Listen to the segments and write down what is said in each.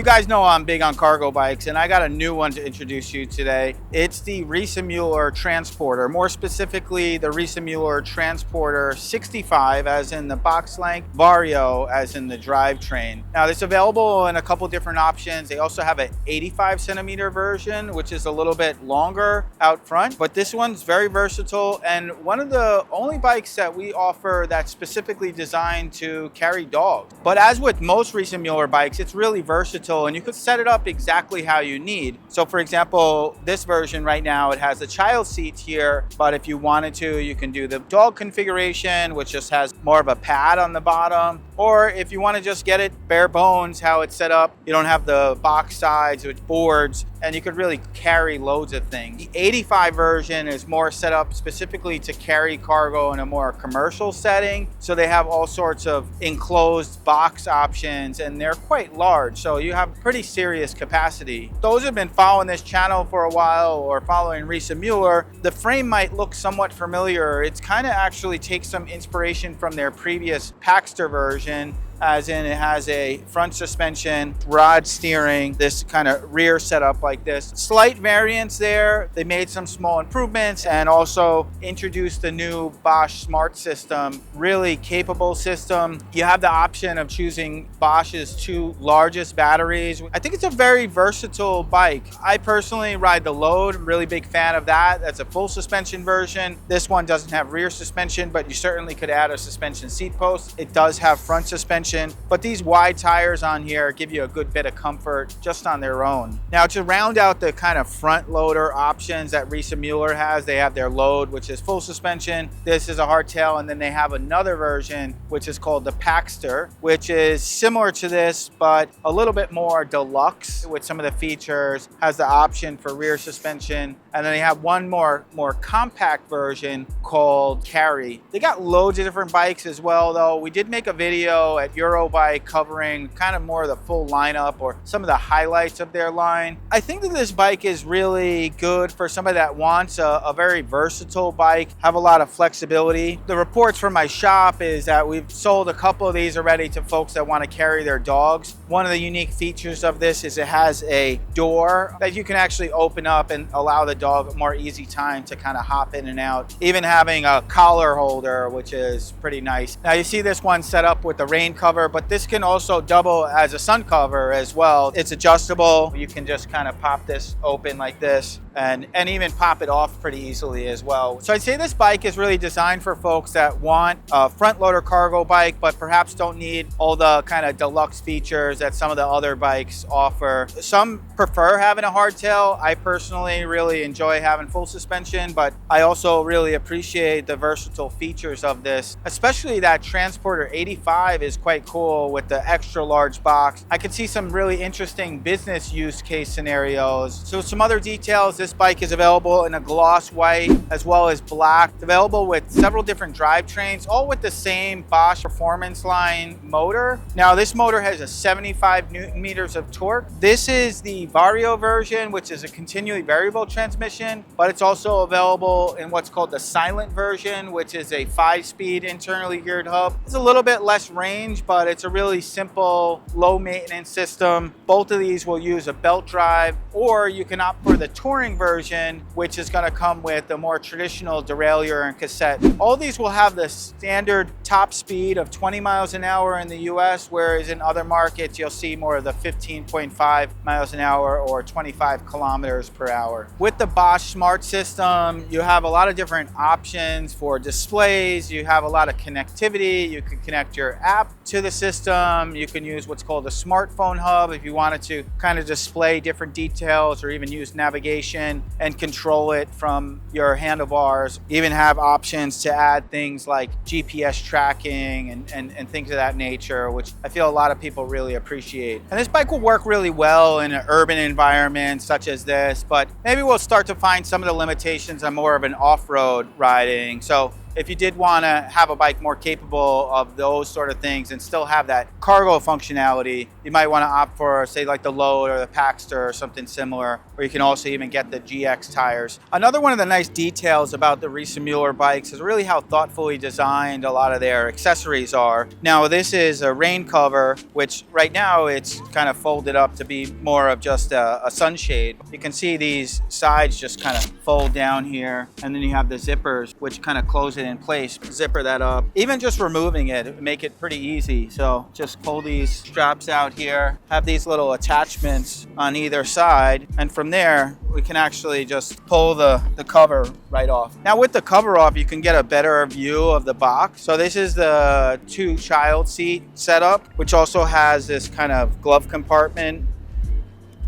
You guys know I'm big on cargo bikes, and I got a new one to introduce you today. It's the Riese Müller Transporter, more specifically the Riese Müller Transporter 65, as in the box length, Vario, as in the drivetrain. Now, it's available in a couple different options. They also have an 85 centimeter version, which is a little bit longer out front, but this one's very versatile and one of the only bikes that we offer that's specifically designed to carry dogs. But as with most Riese Müller bikes, it's really versatile and you could set it up exactly how you need. So for example, this version right now, it has the child seat here, but if you wanted to, you can do the dog configuration, which just has more of a pad on the bottom. Or if you want to just get it bare bones, how it's set up, you don't have the box sides with boards, and you could really carry loads of things. The 85 version is more set up specifically to carry cargo in a more commercial setting. So they have all sorts of enclosed box options and they're quite large. So you have pretty serious capacity. Those who have been following this channel for a while or following Riese Müller, the frame might look somewhat familiar. It's kind of actually takes some inspiration from their previous Packster version, as in it has a front suspension, rod steering, this kind of rear setup like this. Slight variance there. They made some small improvements and also introduced the new Bosch Smart System, really capable system. You have the option of choosing Bosch's 2 largest batteries. I think it's a very versatile bike. I personally ride the Load, really big fan of that. That's a full suspension version. This one doesn't have rear suspension, but you certainly could add a suspension seat post. It does have front suspension. But these wide tires on here give you a good bit of comfort just on their own. Now, to round out the kind of front loader options that Riese Müller has, they have their Load, which is full suspension. This is a hardtail, and then they have another version, which is called the Packster, which is similar to this, but a little bit more deluxe with some of the features, has the option for rear suspension. And then they have one more compact version called Carry. They got loads of different bikes as well, though. We did make a video at Eurobike covering kind of more of the full lineup or some of the highlights of their line. I think that this bike is really good for somebody that wants a very versatile bike, have a lot of flexibility. The reports from my shop is that we've sold a couple of these already to folks that want to carry their dogs. One of the unique features of this is it has a door that you can actually open up and allow the dog a more easy time to kind of hop in and out. Even having a collar holder, which is pretty nice. Now you see this one set up with the rain cover, but this can also double as a sun cover as well. It's adjustable. You can just kind of pop this open like this and even pop it off pretty easily as well. So I'd say this bike is really designed for folks that want a front loader cargo bike, but perhaps don't need all the kind of deluxe features that some of the other bikes offer. Some prefer having a hardtail. I personally really enjoy having full suspension, but I also really appreciate the versatile features of this, especially that Transporter 85 is quite cool with the extra large box. I could see some really interesting business use case scenarios. So some other details, this bike is available in a gloss white as well as black. It's available with several different drivetrains, all with the same Bosch Performance line motor. Now this motor has a 75 Newton meters of torque. This is the Vario version, which is a continually variable transmission, but it's also available in what's called the silent version, which is a 5-speed internally geared hub. It's a little bit less range, but it's a really simple, low maintenance system. Both of these will use a belt drive, or you can opt for the touring version, which is going to come with a more traditional derailleur and cassette. All these will have the standard top speed of 20 miles an hour in the US, whereas in other markets, you'll see more of the 15.5 miles an hour or 25 kilometers per hour. With the Bosch Smart System, you have a lot of different options for displays. You have a lot of connectivity. You can connect your app to the system. You can use what's called a smartphone hub if you wanted to kind of display different details or even use navigation and control it from your handlebars. You even have options to add things like GPS tracking and things of that nature, which I feel a lot of people really appreciate. And this bike will work really well in an urban environment such as this, but maybe we'll start to find some of the limitations on more of an off-road riding. So if you did want to have a bike more capable of those sort of things and still have that cargo functionality, you might want to opt for, say, like the Load or the Packster or something similar, or you can also even get the GX tires. Another one of the nice details about the Riese Müller bikes is really how thoughtfully designed a lot of their accessories are. Now, this is a rain cover, which right now it's kind of folded up to be more of just a sunshade. You can see these sides just kind of fold down here, and then you have the zippers which kind of close it in place. Zipper that up. Even just removing it, make it pretty easy. So just pull these straps out here, have these little attachments on either side, and from there we can actually just pull the cover right off. Now with the cover off, you can get a better view of the box. So this is the 2 child seat setup, which also has this kind of glove compartment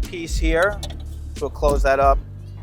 piece here. We'll close that up.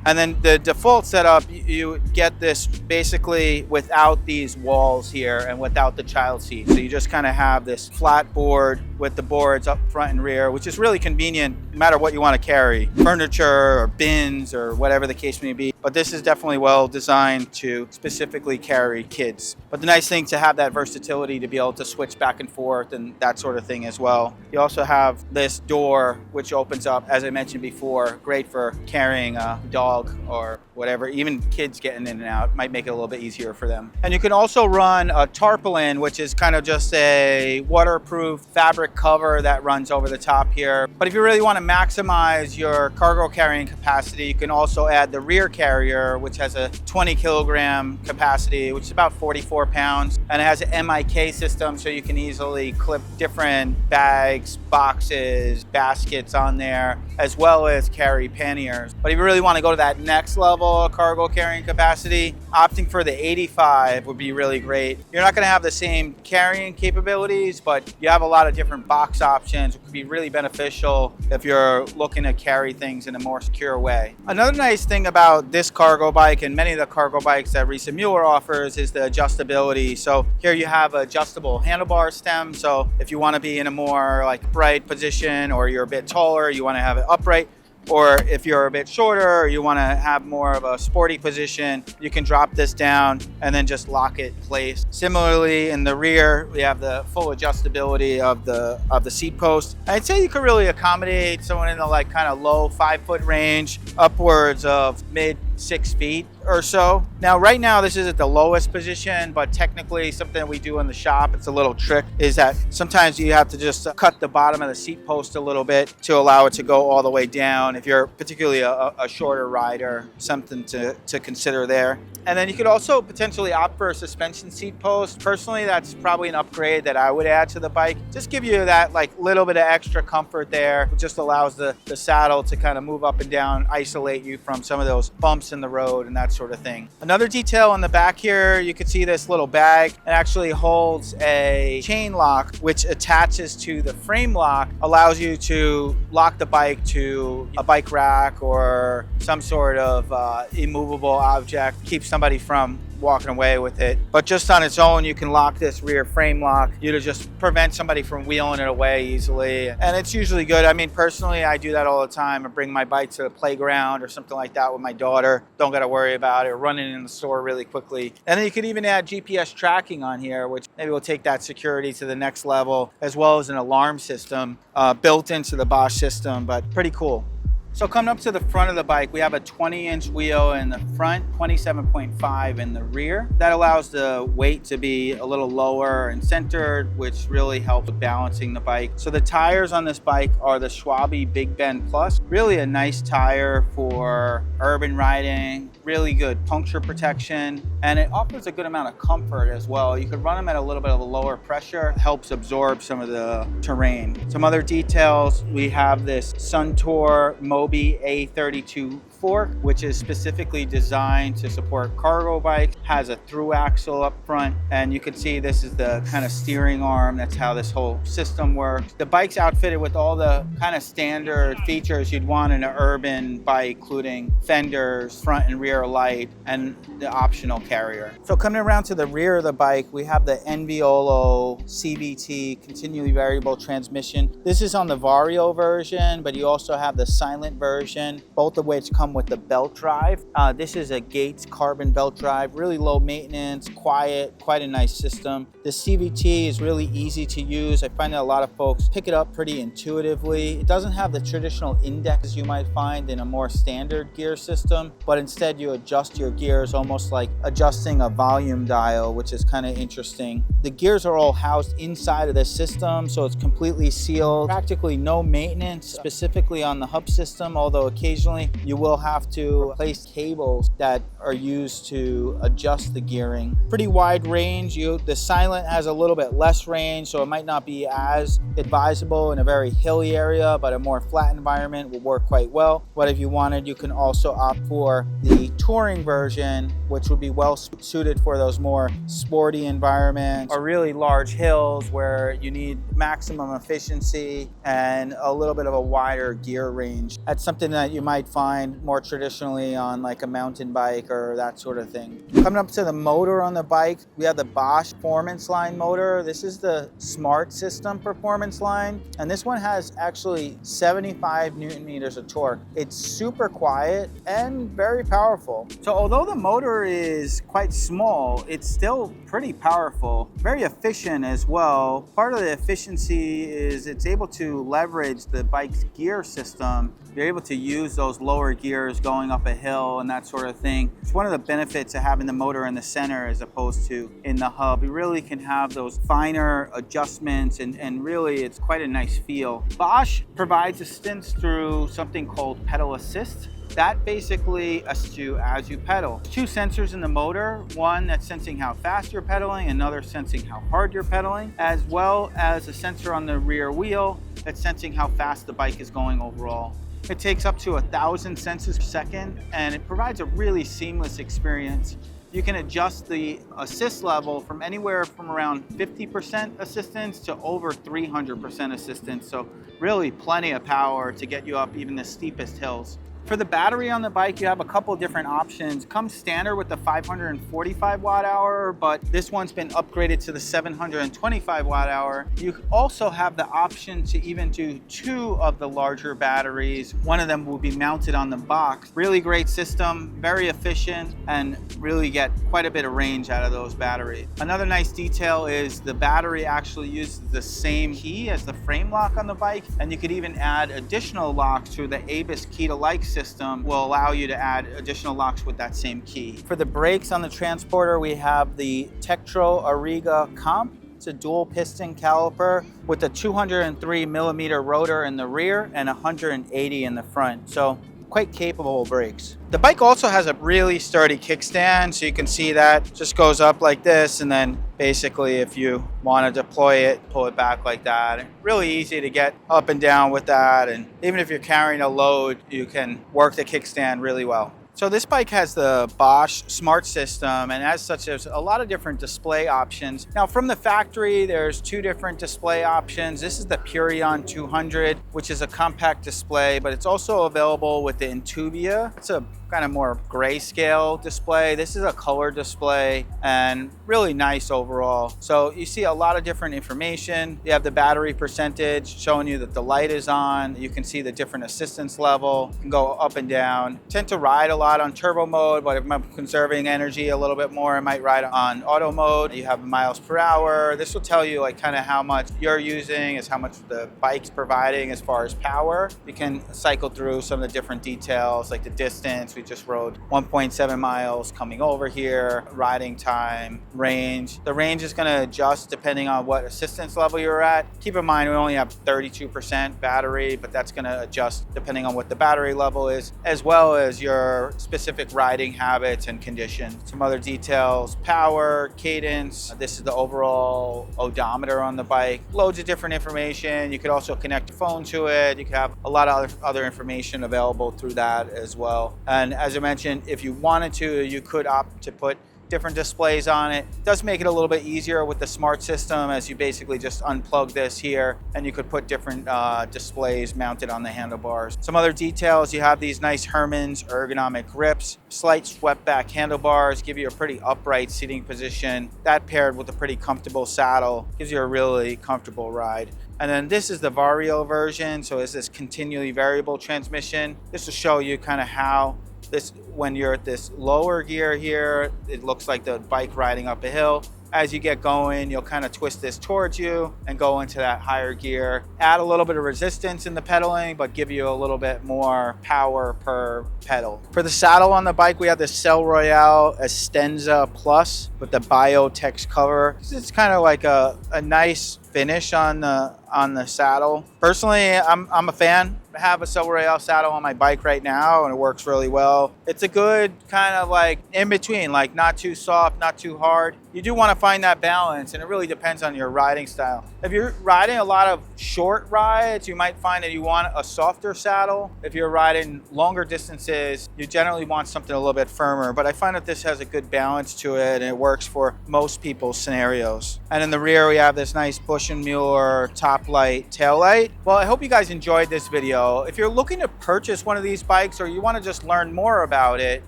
And then the default setup, you get this basically without these walls here and without the child seat. So you just kind of have this flat board with the boards up front and rear, which is really convenient no matter what you want to carry, furniture or bins or whatever the case may be. But this is definitely well designed to specifically carry kids. But the nice thing to have that versatility to be able to switch back and forth and that sort of thing as well. You also have this door which opens up, as I mentioned before, great for carrying a dog or whatever. Even kids getting in and out might make it a little bit easier for them. And you can also run a tarpaulin, which is kind of just a waterproof fabric cover that runs over the top here. But if you really want to maximize your cargo carrying capacity, you can also add the rear carrier, which has a 20 kilogram capacity, which is about 44 pounds. And it has an MIK system, so you can easily clip different bags, boxes, baskets on there, as well as carry panniers. But if you really want to go to that next level of cargo carrying capacity, opting for the 85 would be really great. You're not going to have the same carrying capabilities, but you have a lot of different box options, which could be really beneficial if you're looking to carry things in a more secure way. Another nice thing about this cargo bike and many of the cargo bikes that Riese Müller offers is the adjustability. So here you have adjustable handlebar stem. So if you want to be in a more like upright position, or you're a bit taller, you want to have it upright, or if you're a bit shorter or you want to have more of a sporty position, you can drop this down and then just lock it in place. Similarly, in the rear, we have the full adjustability of the seat post. I'd say you could really accommodate someone in the like kind of low 5-foot range, upwards of mid 6 feet or so. Now, right now, this is at the lowest position, but technically something that we do in the shop, it's a little trick, is that sometimes you have to just cut the bottom of the seat post a little bit to allow it to go all the way down. If you're particularly a shorter rider, something to consider there. And then you could also potentially opt for a suspension seat post. Personally, that's probably an upgrade that I would add to the bike. Just give you that like little bit of extra comfort there. It just allows the saddle to kind of move up and down, isolate you from some of those bumps in the road and that sort of thing. Another detail on the back here, you can see this little bag. It actually holds a chain lock, which attaches to the frame lock, allows you to lock the bike to a bike rack or some sort of immovable object, keep somebody from walking away with it. But just on its own, you can lock this rear frame lock to just prevent somebody from wheeling it away easily. And it's usually good. I mean, personally, I do that all the time. I bring my bike to the playground or something like that with my daughter. Don't got to worry about it, or running in the store really quickly. And then you could even add GPS tracking on here, which maybe will take that security to the next level, as well as an alarm system built into the Bosch system, but pretty cool. So coming up to the front of the bike, we have a 20-inch wheel in the front, 27.5 in the rear. That allows the weight to be a little lower and centered, which really helps with balancing the bike. So the tires on this bike are the Schwalbe Big Bend Plus. Really a nice tire for urban riding, really good puncture protection, and it offers a good amount of comfort as well. You could run them at a little bit of a lower pressure, helps absorb some of the terrain. Some other details, we have this Suntour Mobi A32 fork, which is specifically designed to support cargo bikes, has a through axle up front, and you can see this is the kind of steering arm. That's how this whole system works. The bike's outfitted with all the kind of standard features you'd want in an urban bike, including fenders, front and rear light, and the optional carrier. So coming around to the rear of the bike, we have the Enviolo CVT continually variable transmission. This is on the Vario version, but you also have the silent version, both of which come come with the belt drive. This is a Gates carbon belt drive, really low maintenance, quiet, quite a nice system. The CVT is really easy to use. I find that a lot of folks pick it up pretty intuitively. It doesn't have the traditional index you might find in a more standard gear system, but instead you adjust your gears almost like adjusting a volume dial, which is kind of interesting. The gears are all housed inside of the system, so it's completely sealed. Practically no maintenance specifically on the hub system, although occasionally you will have to replace cables that are used to adjust the gearing. Pretty wide range. The Silent has a little bit less range, so it might not be as advisable in a very hilly area, but a more flat environment will work quite well. But if you wanted, you can also opt for the touring version, which would be well suited for those more sporty environments or really large hills where you need maximum efficiency and a little bit of a wider gear range. That's something that you might find more traditionally on like a mountain bike or that sort of thing. Coming up to the motor on the bike, we have the Bosch Performance line motor. This is the Smart System Performance line, and this one has actually 75 Newton meters of torque. It's super quiet and very powerful. So although the motor is quite small, it's still pretty powerful, very efficient as well. Part of the efficiency is it's able to leverage the bike's gear system. You're able to use those lower gears going up a hill and that sort of thing. It's one of the benefits of having the motor in the center as opposed to in the hub. You really can have those finer adjustments and really it's quite a nice feel. Bosch provides assistance through something called pedal assist. That basically assists you as you pedal. Two sensors in the motor, one that's sensing how fast you're pedaling, another sensing how hard you're pedaling, as well as a sensor on the rear wheel that's sensing how fast the bike is going overall. It takes up to 1,000 sensors per second, and it provides a really seamless experience. You can adjust the assist level from anywhere from around 50% assistance to over 300% assistance. So really plenty of power to get you up even the steepest hills. For the battery on the bike, you have a couple different options. Comes standard with the 545 watt hour, but this one's been upgraded to the 725 watt hour. You also have the option to even do 2 of the larger batteries. One of them will be mounted on the box. Really great system, very efficient, and really get quite a bit of range out of those batteries. Another nice detail is the battery actually uses the same key as the frame lock on the bike, and you could even add additional locks through the ABUS key to like system will allow you to add additional locks with that same key. For the brakes on the Transporter, we have the Tektro Auriga Comp. It's a dual piston caliper with a 203 millimeter rotor in the rear and 180 in the front. So quite capable brakes. The bike also has a really sturdy kickstand, so you can see that just goes up like this, and then basically if you want to deploy it, pull it back like that. Really easy to get up and down with that, and even if you're carrying a load, you can work the kickstand really well. So this bike has the Bosch Smart System, and as such, there's a lot of different display options. Now from the factory, there's 2 different display options. This is the Purion 200, which is a compact display, but it's also available with the Intuvia. It's a kind of more grayscale display. This is a color display and really nice overall. So you see a lot of different information. You have the battery percentage showing you that the light is on. You can see the different assistance level. You can go up and down. Tend to ride a lot on turbo mode, but if I'm conserving energy a little bit more, I might ride on auto mode. You have miles per hour. This will tell you like kind of how much you're using, is how much the bike's providing as far as power. You can cycle through some of the different details like the distance. We just rode 1.7 miles coming over here, riding time, range. The range is going to adjust depending on what assistance level you're at. Keep in mind we only have 32% battery, but that's going to adjust depending on what the battery level is, as well as your specific riding habits and condition. Some other details: power, cadence. This is the overall odometer on the bike. Loads of different information. You could also connect your phone to it. You could have a lot of other information available through that as well. And as I mentioned, if you wanted to, you could opt to put different displays on it. It does make it a little bit easier with the smart system, as you basically just unplug this here and you could put different displays mounted on the handlebars. Some other details, you have these nice Herman's ergonomic grips, slight swept back handlebars, give you a pretty upright seating position. That paired with a pretty comfortable saddle gives you a really comfortable ride. And then this is the Vario version, so it's this continually variable transmission. This will show you kind of how this, when you're at this lower gear here, it looks like the bike riding up a hill. As you get going, you'll kind of twist this towards you and go into that higher gear. Add a little bit of resistance in the pedaling, but give you a little bit more power per pedal. For the saddle on the bike, we have the Cell Royale Estenza Plus with the Biotex cover. It's kind of like a nice finish on the saddle. Personally, I'm a fan. I have a Cell Royale saddle on my bike right now and it works really well. It's a good kind of like in between, like not too soft, not too hard. You do want to find that balance, and it really depends on your riding style. If you're riding a lot of short rides, you might find that you want a softer saddle. If you're riding longer distances, you generally want something a little bit firmer, but I find that this has a good balance to it and it works for most people's scenarios. And in the rear, we have this nice Bosch and Muller top light, tail light. Well, I hope you guys enjoyed this video. If you're looking to purchase one of these bikes or you want to just learn more about it,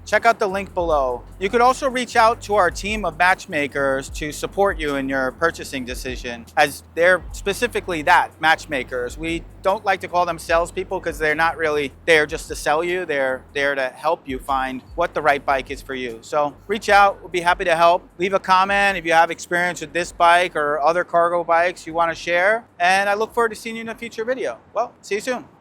check out the link below. You could also reach out to our team of matchmakers to support you in your purchasing decision, as they're specifically that, matchmakers. We don't like to call them salespeople because they're not really there just to sell you. They're there to help you find what the right bike is for you. So reach out, we'll be happy to help. Leave a comment if you have experience with this bike or other cargo bikes you want to share. And I look forward to seeing you in a future video. Well, see you soon.